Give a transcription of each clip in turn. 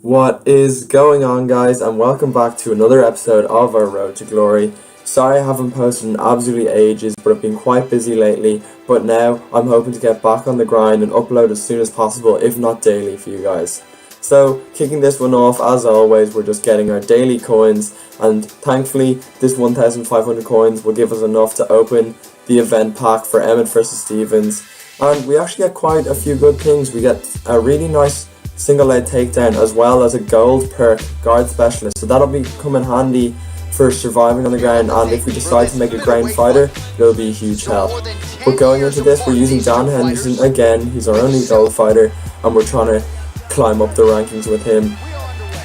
What is going on, guys, and welcome back to another episode of our Road to Glory. Sorry I haven't posted in absolutely ages, but I've been quite busy lately, but now I'm hoping to get back on the grind and upload as soon as possible, if not daily, for you guys. So, kicking this one off, as always, we're just getting our daily coins, and thankfully this 1,500 coins will give us enough to open the event pack for Emmett vs Stevens, and we actually get quite a few good things. We get a really nice single leg takedown as well as a gold perk guard specialist, so that'll come in handy for surviving on the ground, and if we decide to make a ground fighter, it'll be a huge help. But going into this, we're using Dan Henderson again. He's our only gold fighter and we're trying to climb up the rankings with him.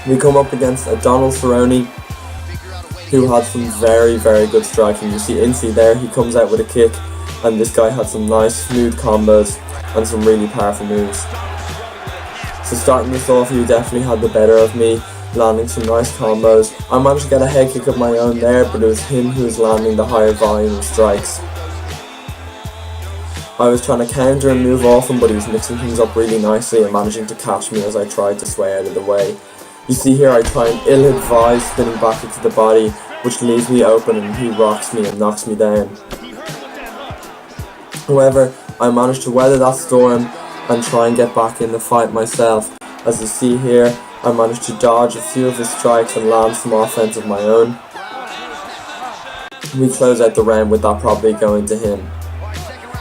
We come up against a Donald Cerrone who had some very good striking. You see Incy there, he comes out with a kick, and this guy had some nice smooth combos and some really powerful moves. So starting this off, he definitely had the better of me, landing some nice combos. I managed to get a head kick of my own there, but it was him who was landing the higher volume of strikes. I was trying to counter and move off him, but he was mixing things up really nicely and managing to catch me as I tried to sway out of the way. You see here, I try an ill-advised spinning back into the body, which leaves me open, and he rocks me and knocks me down. However, I managed to weather that storm and try and get back in the fight myself. As you see here, I managed to dodge a few of his strikes and land some offense of my own. We close out the round with that probably going to him.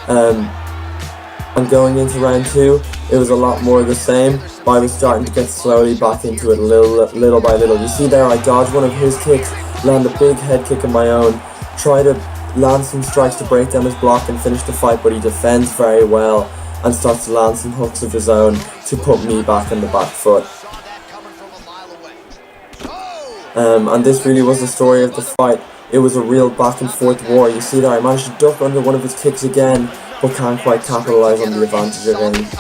And going into round 2, it was a lot more of the same, but I was starting to get slowly back into it little by little. You see there, I dodged one of his kicks, land a big head kick of my own, try to land some strikes to break down his block and finish the fight, but he defends very well and starts to land some hooks of his own to put me back on the back foot. And this really was the story of the fight. It was a real back and forth war. You see there, I managed to duck under one of his kicks again, but can't quite capitalise on the advantage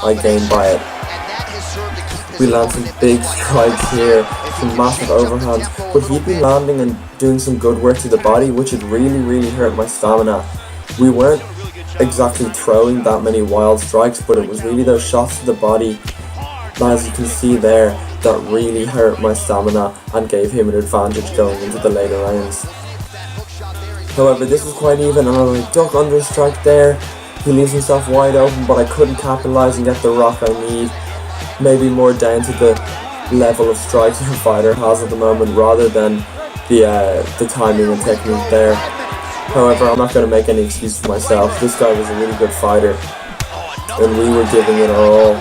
I gained by it. We land some big strikes here, some massive overhands, but he'd been landing and doing some good work to the body, which had really hurt my stamina. We weren't exactly throwing that many wild strikes, but it was really those shots to the body, as you can see there, that really hurt my stamina and gave him an advantage going into the later rounds. However, this was quite even, and I was like, duck under a strike there. He leaves himself wide open, but I couldn't capitalise and get the rock I need. Maybe more down to the level of strikes a fighter has at the moment rather than the timing and technique there. However, I'm not going to make any excuse for myself. This guy was a really good fighter, and we were giving it our all.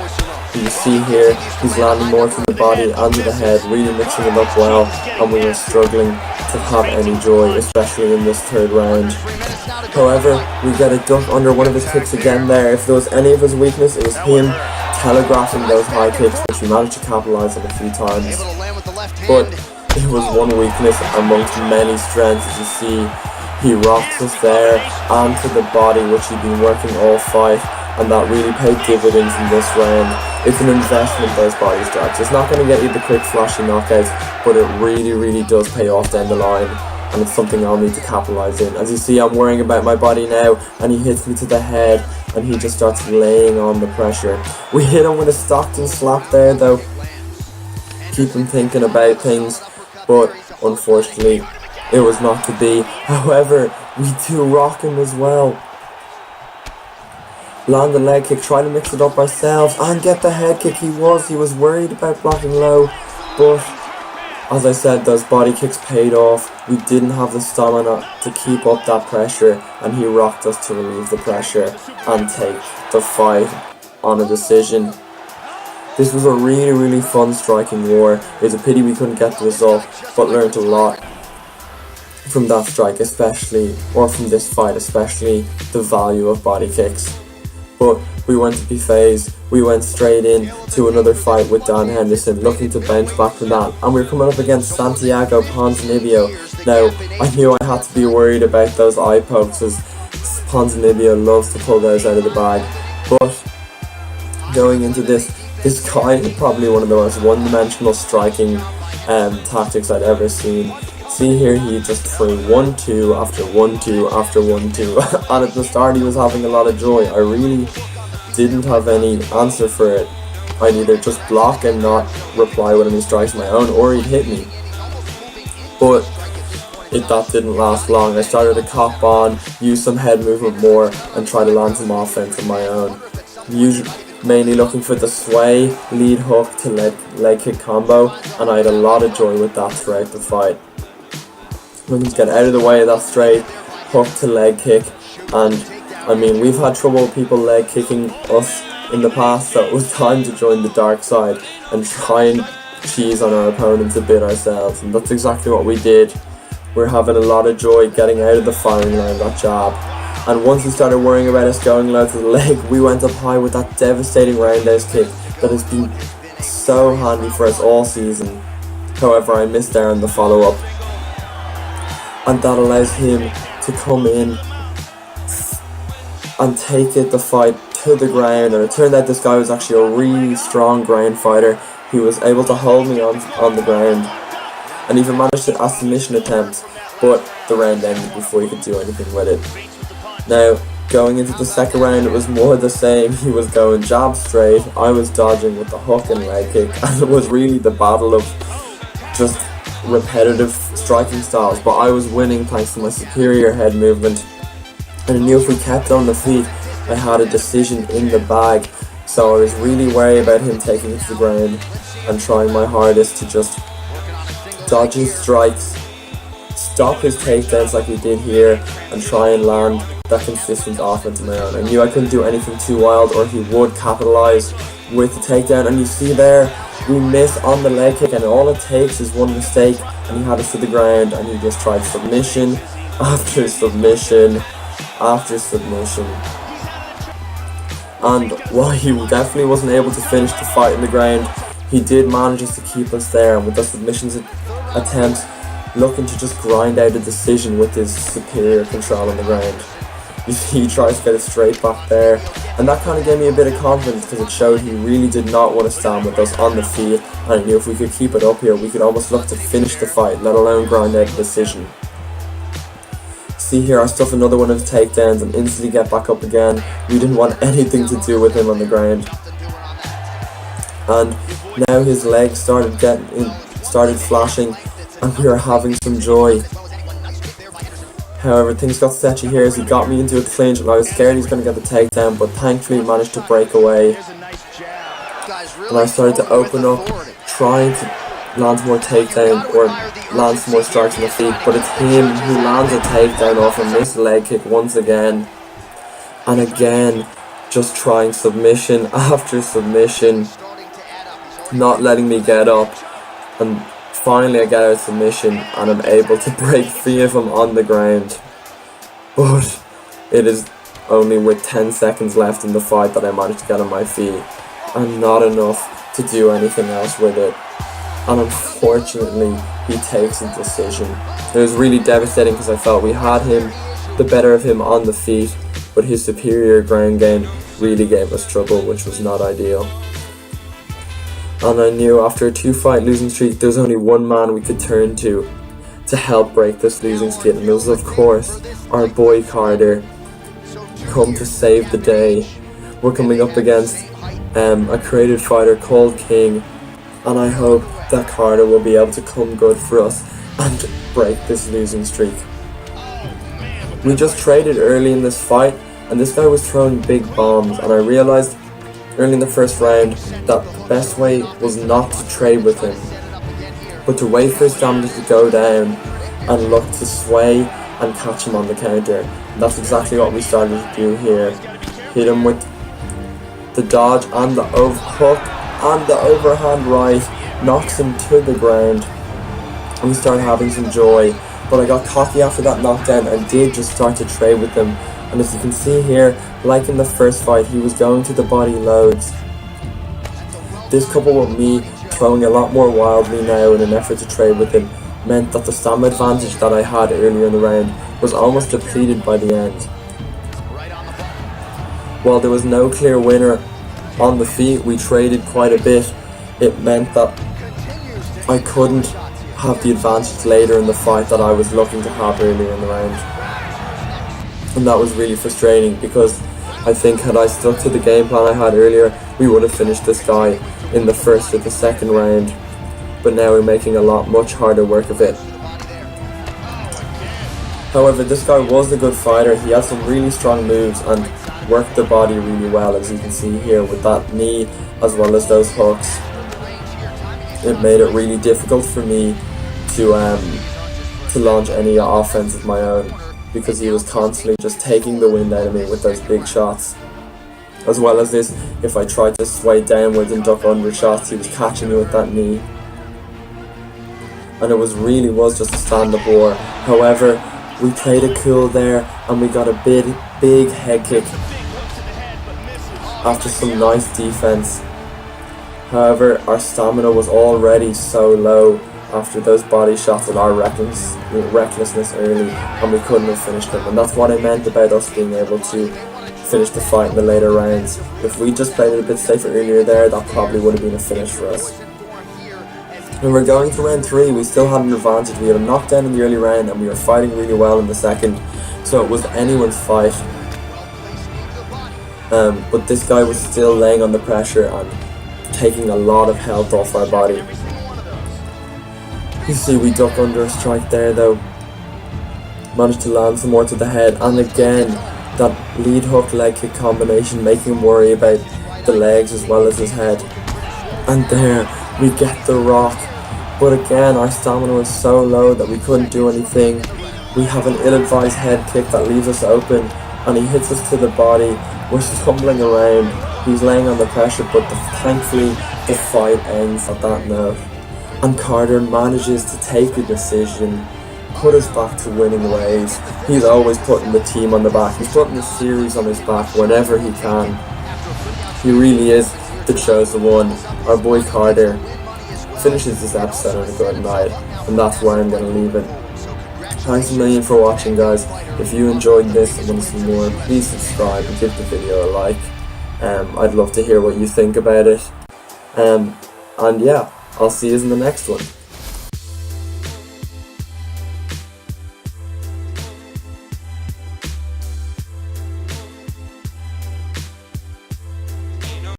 You see here, he's landing more to the body and to the head, really mixing it up well, and we were struggling to have any joy, especially in this third round. However, we get a duck under one of his kicks again there. If there was any of his weakness, it was him telegraphing those high kicks, which we managed to capitalise on a few times. But it was one weakness amongst many strengths. As you see, he rocks us there and to the body, which he'd been working all fight, and that really paid dividends in this round. It's an investment, those body strikes. It's not going to get you the quick flashy knockouts, but it really does pay off down the line, and it's something I'll need to capitalise in. As you see, I'm worrying about my body now, and he hits me to the head, and he just starts laying on the pressure. We hit him with a Stockton slap there though, keep him thinking about things, but unfortunately it was not to be. However, we do rock him as well. Land the leg kick, try to mix it up ourselves and get the head kick. He was worried about blocking low, but as I said, those body kicks paid off. We didn't have the stamina to keep up that pressure, and he rocked us to relieve the pressure and take the fight on a decision. This was a really fun striking war. It was a pity we couldn't get the result, but learned a lot from that strike especially, or from this fight especially, the value of body kicks. But we weren't to be phased. We went straight in to another fight with Dan Henderson, looking to bounce back from that. And we were coming up against Santiago Ponzinibbio. Now, I knew I had to be worried about those eye pokes, as Ponzinibbio loves to pull those out of the bag. But going into this guy is probably one of the most one-dimensional striking tactics I'd ever seen. See here, he just threw 1-2 after 1-2 after 1-2, and at the start he was having a lot of joy. I really didn't have any answer for it. I'd either just block and not reply with any strikes of my own, or he'd hit me. But that didn't last long. I started to cop on, use some head movement more, and try to land some offense of my own. Mainly looking for the sway, lead hook to leg kick combo, and I had a lot of joy with that throughout the fight. Looking to get out of the way of that straight hook to leg kick, and I mean, we've had trouble with people leg kicking us in the past, so it was time to join the dark side and try and cheese on our opponents a bit ourselves, and that's exactly what we did. We're having a lot of joy getting out of the firing line, that jab. And once we started worrying about us going low to the leg, we went up high with that devastating roundhouse kick that has been so handy for us all season. However, I missed there in the follow-up. And that allows him to come in and take the fight to the ground. And it turned out this guy was actually a really strong ground fighter. He was able to hold me on the ground and even managed a submission attempt, but the round ended before he could do anything with it. Now, going into the second round, it was more the same. He was going jab straight, I was dodging with the hook and leg kick, and it was really the battle of just repetitive striking styles, but I was winning thanks to my superior head movement, and I knew if we kept on the feet, I had a decision in the bag, so I was really worried about him taking it to the ground and trying my hardest to just dodge his strikes, stop his takedowns like we did here, and try and land that consistent offense of my own. I knew I couldn't do anything too wild or he would capitalize with the takedown, and you see there, we miss on the leg kick, and all it takes is one mistake and he had us to the ground, and he just tried submission after submission after submission. And while he definitely wasn't able to finish the fight in the ground, he did manage to keep us there, and with the submissions attempts, looking to just grind out a decision with his superior control on the ground. You see, he tries to get it straight back there, and that kind of gave me a bit of confidence because it showed he really did not want to stand with us on the feet, and I knew if we could keep it up here, we could almost look to finish the fight, let alone grind out a decision. See here, I stuff another one of his takedowns and instantly get back up again. We didn't want anything to do with him on the ground. And now his legs started flashing, and we were having some joy. However, things got sketchy here as he got me into a clinch, and I was scared he was going to get the takedown, but thankfully he managed to break away. And I started to open up, trying to land some more takedown or land some more strikes on the feet, but it's him who lands a takedown off a missed leg kick once again. And again, just trying submission after submission, not letting me get up, and finally I get out of submission and I'm able to break free of him on the ground. But it is only with 10 seconds left in the fight that I managed to get on my feet, and not enough to do anything else with it. And unfortunately, he takes a decision. It was really devastating because I felt we had the better of him on the feet, but his superior ground game really gave us trouble, which was not ideal. And I knew after a 2-fight losing streak, there was only one man we could turn to help break this losing skid, and it was of course our boy Carter, come to save the day. We're coming up against a creative fighter called King, and I hope that Carter will be able to come good for us and break this losing streak. We just traded early in this fight, and this guy was throwing big bombs, and I realized early in the first round that the best way was not to trade with him, but to wait for his stamina to go down and look to sway and catch him on the counter. And that's exactly what we started to do here. Hit him with the dodge and the overhook and the overhand right, knocks him to the ground, and we started having some joy. But I got cocky after that knockdown and did just start to trade with him. And as you can see here, like in the first fight, he was going to the body loads. This coupled with me throwing a lot more wildly now in an effort to trade with him meant that the stamina advantage that I had earlier in the round was almost depleted by the end. While there was no clear winner on the feet, we traded quite a bit. It meant that I couldn't have the advantage later in the fight that I was looking to have earlier in the round. And that was really frustrating because I think had I stuck to the game plan I had earlier, we would have finished this guy in the first or the second round. But now we're making much harder work of it. However, this guy was a good fighter. He had some really strong moves and worked the body really well, as you can see here with that knee as well as those hooks. It made it really difficult for me to launch any offense of my own, because he was constantly just taking the wind out of me with those big shots. As well as this, if I tried to sway downwards and duck under shots, he was catching me with that knee. And it really was just a stand-up war. However, we played it cool there and we got a big head kick after some nice defense. However, our stamina was already so low after those body shots and our recklessness early, and we couldn't have finished them. And that's what I meant about us being able to finish the fight in the later rounds. If we just played it a bit safer earlier there, that probably would have been a finish for us. When we're going to round 3, we still had an advantage. We had a knockdown in the early round and we were fighting really well in the second, so it was anyone's fight. But this guy was still laying on the pressure and taking a lot of health off our body. You see we duck under a strike there though. Managed to land some more to the head, and again that lead hook leg kick combination making him worry about the legs as well as his head. And there we get the rock, but again our stamina was so low that we couldn't do anything. We have an ill-advised head kick that leaves us open and he hits us to the body. We're stumbling around, he's laying on the pressure, but thankfully the fight ends at that note. And Carter manages to take a decision, put us back to winning ways. He's always putting the team on the back. He's putting the series on his back whenever he can. He really is the chosen one. Our boy Carter finishes this episode on a good night, and that's where I'm going to leave it. Thanks a million for watching, guys. If you enjoyed this and want to see more, please subscribe and give the video a like. I'd love to hear what you think about it. And yeah, I'll see you in the next one.